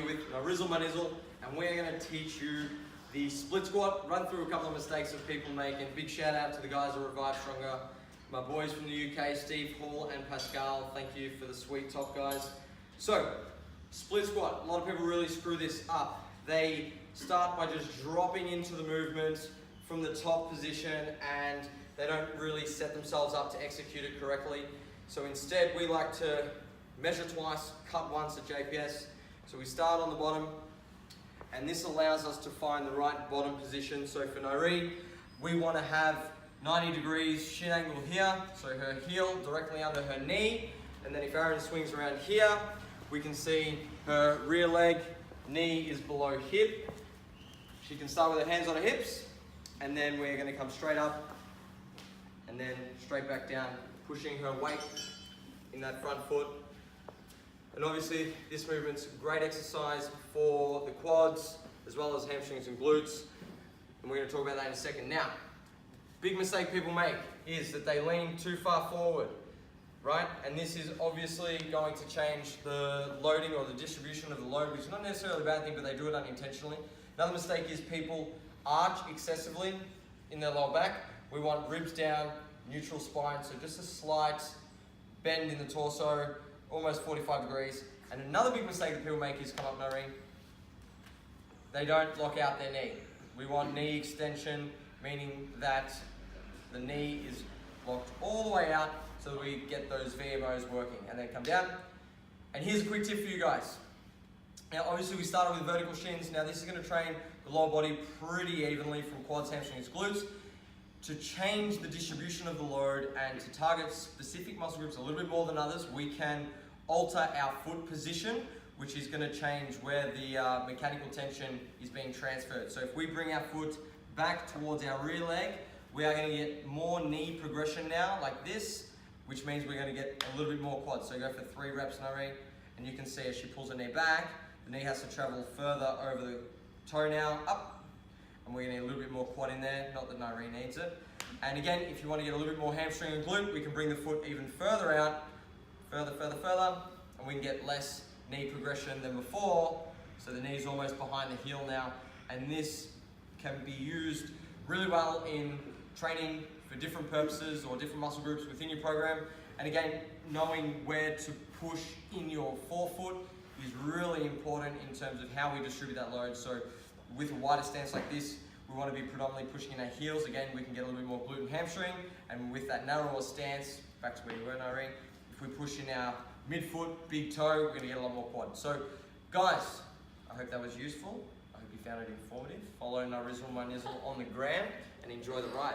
here with my Rizzle, my Nizzle, and we're going to teach you the split squat, run through a couple of mistakes that people make, and big shout out to the guys at Revive Stronger, my boys from the UK, Steve, Hall and Pascal. Thank you for the sweet top, guys. So, split squat, a lot of people really screw this up. They start by just dropping into the movement from the top position and they don't really set themselves up to execute it correctly. So instead, we like to measure twice, cut once at JPS. So we start on the bottom, and this allows us to find the right bottom position. So for Nari, we want to have 90 degrees shin angle here, so her heel directly under her knee. And then if Aaron swings around here, we can see her rear leg, knee is below hip. She can start with her hands on her hips, and then we're going to come straight up and then straight back down, pushing her weight in that front foot. And obviously this movement's a great exercise for the quads as well as hamstrings and glutes, and we're going to talk about that in a second. Now, big mistake people make is that they lean too far forward, right? And this is obviously going to change the loading or the distribution of the load, which is not necessarily a bad thing, but they do it unintentionally. Another mistake is people arch excessively in their lower back. We want ribs down, neutral spine, so just a slight bend in the torso, almost 45 degrees. And another big mistake that people make is come up Nari. They don't lock out their knee. We want knee extension, meaning that the knee is locked all the way out so that we get those VMOs working. And then come down. And here's a quick tip for you guys. Now obviously we started with vertical shins. Now this is going to train the lower body pretty evenly from quads, hamstrings, glutes. To change the distribution of the load and to target specific muscle groups a little bit more than others, we can alter our foot position, which is going to change where the mechanical tension is being transferred. So if we bring our foot back towards our rear leg, we are going to get more knee progression now, like this, which means we're going to get a little bit more quad. So go for 3 reps, Nari, and you can see as she pulls her knee back, the knee has to travel further over the toe now, up, and we're going to get a little bit more quad in there, not that Nari needs it. And again, if you want to get a little bit more hamstring and glute, we can bring the foot even further out, further, and we can get less knee progression than before. So the knee's almost behind the heel now, and this can be used really well in training for different purposes or different muscle groups within your program. And again, knowing where to push in your forefoot is really important in terms of how we distribute that load. So with a wider stance like this, we want to be predominantly pushing in our heels. Again, we can get a little bit more glute and hamstring. And with that narrower stance, back to where you were, Nari, if we push in our midfoot, big toe, we're going to get a lot more quad. So, guys, I hope that was useful. I hope you found it informative. Follow my Rizzle, my Nizzle on the gram and enjoy the ride.